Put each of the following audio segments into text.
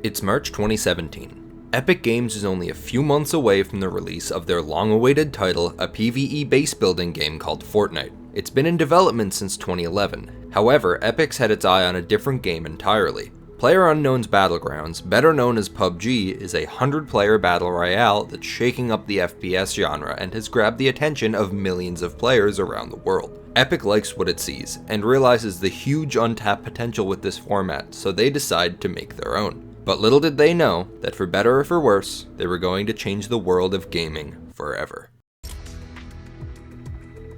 It's March 2017. Epic Games is only a few months away from the release of their long-awaited title, a PvE base building game called Fortnite. It's been in development since 2011. However, Epic's had its eye on a different game entirely. PLAYERUNKNOW'S BATTLEGROUNDS, better known as PUBG, is a 100-player battle royale that's shaking up the FPS genre and has grabbed the attention of millions of players around the world. Epic likes what it sees, and realizes the huge untapped potential with this format, so they decide to make their own. But little did they know that for better or for worse, they were going to change the world of gaming forever.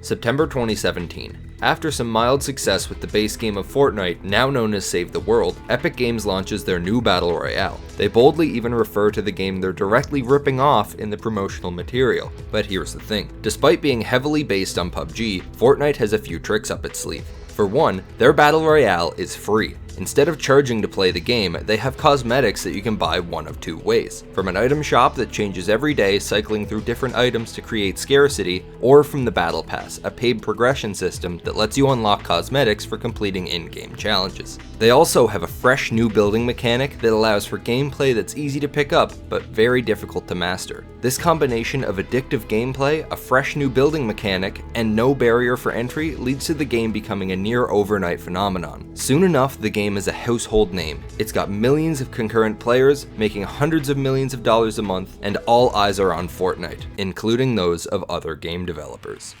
September 2017. After some mild success with the base game of Fortnite, now known as Save the World, Epic Games launches their new Battle Royale. They boldly even refer to the game they're directly ripping off in the promotional material. But here's the thing, despite being heavily based on PUBG, Fortnite has a few tricks up its sleeve. For one, their Battle Royale is free. Instead of charging to play the game, they have cosmetics that you can buy one of two ways. From an item shop that changes every day, cycling through different items to create scarcity, or from the Battle Pass, a paid progression system that lets you unlock cosmetics for completing in-game challenges. They also have a fresh new building mechanic that allows for gameplay that's easy to pick up, but very difficult to master. This combination of addictive gameplay, a fresh new building mechanic, and no barrier for entry leads to the game becoming a near overnight phenomenon. Soon enough, the game is a household name. It's got millions of concurrent players, making hundreds of millions of dollars a month, and all eyes are on Fortnite, including those of other game developers.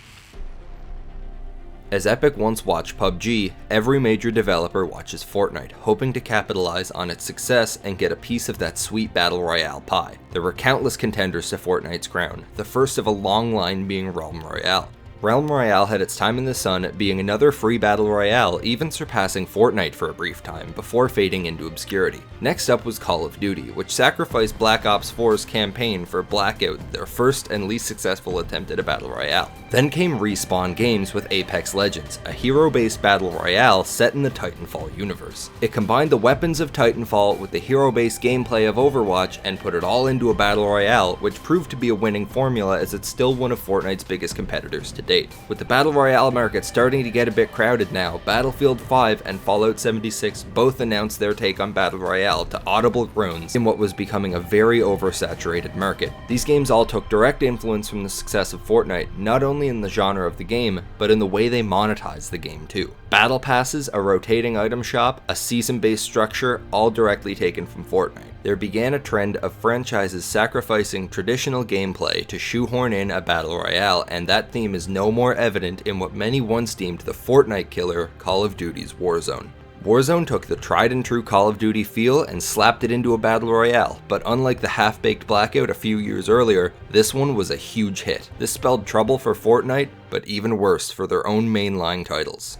As Epic once watched PUBG, every major developer watches Fortnite, hoping to capitalize on its success and get a piece of that sweet battle royale pie. There were countless contenders to Fortnite's crown, the first of a long line being Realm Royale. Realm Royale had its time in the sun, being another free battle royale, even surpassing Fortnite for a brief time, before fading into obscurity. Next up was Call of Duty, which sacrificed Black Ops 4's campaign for Blackout, their first and least successful attempt at a battle royale. Then came Respawn Games with Apex Legends, a hero-based battle royale set in the Titanfall universe. It combined the weapons of Titanfall with the hero-based gameplay of Overwatch and put it all into a battle royale, which proved to be a winning formula as it's still one of Fortnite's biggest competitors to date. With the Battle Royale market starting to get a bit crowded now, Battlefield 5 and Fallout 76 both announced their take on Battle Royale to audible groans in what was becoming a very oversaturated market. These games all took direct influence from the success of Fortnite, not only in the genre of the game, but in the way they monetize the game too. Battle passes, a rotating item shop, a season-based structure, all directly taken from Fortnite. There began a trend of franchises sacrificing traditional gameplay to shoehorn in a battle royale, and that theme is no more evident in what many once deemed the Fortnite killer, Call of Duty's Warzone. Warzone took the tried and true Call of Duty feel and slapped it into a battle royale, but unlike the half-baked Blackout a few years earlier, this one was a huge hit. This spelled trouble for Fortnite, but even worse for their own mainline titles.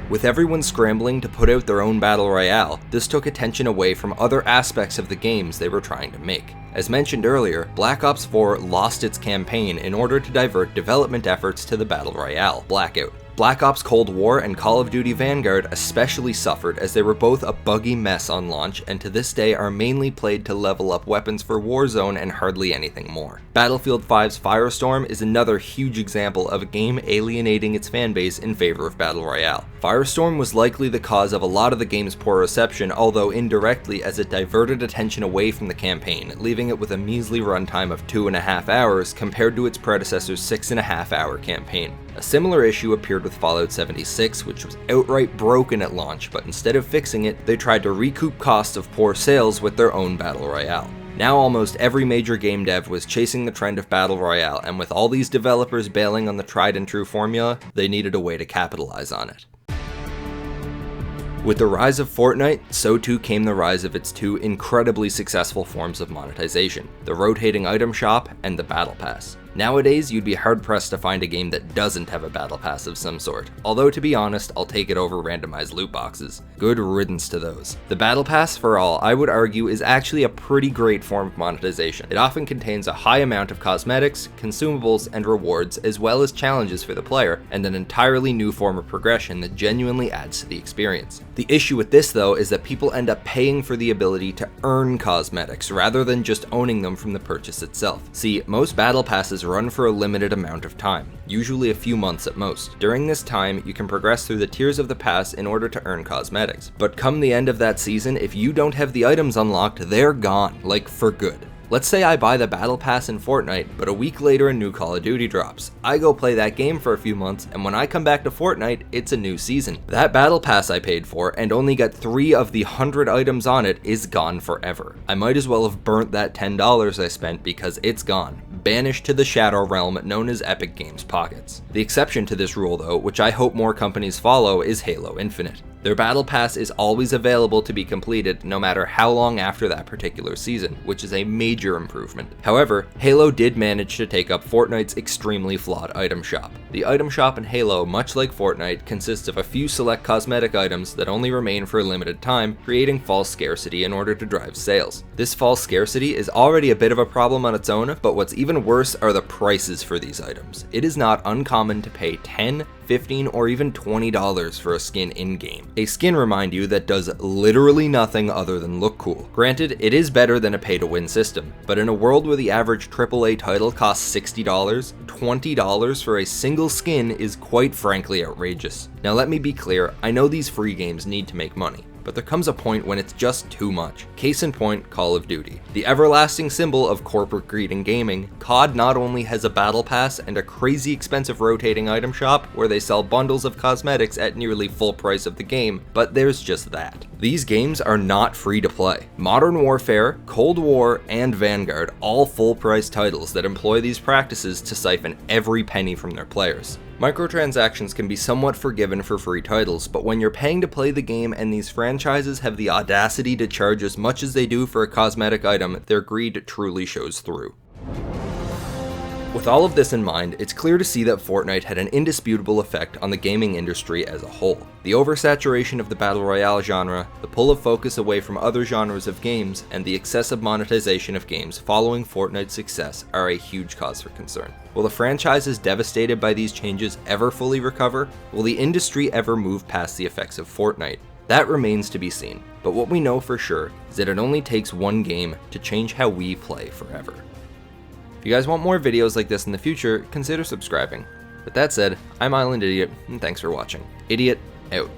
With everyone scrambling to put out their own battle royale, this took attention away from other aspects of the games they were trying to make. As mentioned earlier, Black Ops 4 lost its campaign in order to divert development efforts to the battle royale, Blackout. Black Ops Cold War and Call of Duty Vanguard especially suffered as they were both a buggy mess on launch and to this day are mainly played to level up weapons for Warzone and hardly anything more. Battlefield 5's Firestorm is another huge example of a game alienating its fanbase in favor of Battle Royale. Firestorm was likely the cause of a lot of the game's poor reception, although indirectly as it diverted attention away from the campaign, leaving it with a measly runtime of 2.5 hours compared to its predecessor's 6.5-hour campaign. A similar issue appeared with Fallout 76, which was outright broken at launch, but instead of fixing it, they tried to recoup costs of poor sales with their own Battle Royale. Now almost every major game dev was chasing the trend of Battle Royale, and with all these developers bailing on the tried and true formula, they needed a way to capitalize on it. With the rise of Fortnite, so too came the rise of its two incredibly successful forms of monetization, the rotating item shop and the Battle Pass. Nowadays, you'd be hard-pressed to find a game that doesn't have a battle pass of some sort, although to be honest, I'll take it over randomized loot boxes. Good riddance to those. The battle pass, for all, I would argue is actually a pretty great form of monetization. It often contains a high amount of cosmetics, consumables, and rewards, as well as challenges for the player, and an entirely new form of progression that genuinely adds to the experience. The issue with this though is that people end up paying for the ability to earn cosmetics rather than just owning them from the purchase itself. See, most battle passes passes run for a limited amount of time, usually a few months at most. During this time, you can progress through the tiers of the pass in order to earn cosmetics. But come the end of that season, if you don't have the items unlocked, they're gone, like for good. Let's say I buy the Battle Pass in Fortnite, but a week later a new Call of Duty drops. I go play that game for a few months, and when I come back to Fortnite, it's a new season. That Battle Pass I paid for, and only got 3 of the 100 items on it, is gone forever. I might as well have burnt that $10 I spent because it's gone, banished to the shadow realm known as Epic Games' pockets. The exception to this rule though, which I hope more companies follow, is Halo Infinite. Their Battle Pass is always available to be completed no matter how long after that particular season, which is a major improvement. However, Halo did manage to take up Fortnite's extremely flawed item shop. The item shop in Halo, much like Fortnite, consists of a few select cosmetic items that only remain for a limited time, creating false scarcity in order to drive sales. This false scarcity is already a bit of a problem on its own, but what's even worse are the prices for these items. It is not uncommon to pay $10, $15, or even $20 for a skin in-game. A skin, remind you, that does literally nothing other than look cool. Granted, it is better than a pay-to-win system, but in a world where the average AAA title costs $60, $20 for a single skin is quite frankly outrageous. Now let me be clear, I know these free games need to make money, but there comes a point when it's just too much. Case in point, Call of Duty. The everlasting symbol of corporate greed in gaming, COD not only has a battle pass and a crazy expensive rotating item shop where they sell bundles of cosmetics at nearly full price of the game, but there's just that. These games are not free to play. Modern Warfare, Cold War, and Vanguard, all full price titles that employ these practices to siphon every penny from their players. Microtransactions can be somewhat forgiven for free titles, but when you're paying to play the game and these franchises have the audacity to charge as much as they do for a cosmetic item, their greed truly shows through. With all of this in mind, it's clear to see that Fortnite had an indisputable effect on the gaming industry as a whole. The oversaturation of the Battle Royale genre, the pull of focus away from other genres of games, and the excessive monetization of games following Fortnite's success are a huge cause for concern. Will the franchises devastated by these changes ever fully recover? Will the industry ever move past the effects of Fortnite? That remains to be seen, but what we know for sure is that it only takes one game to change how we play forever. If you guys want more videos like this in the future, consider subscribing. With that said, I'm Island Idiot, and thanks for watching. Idiot, out.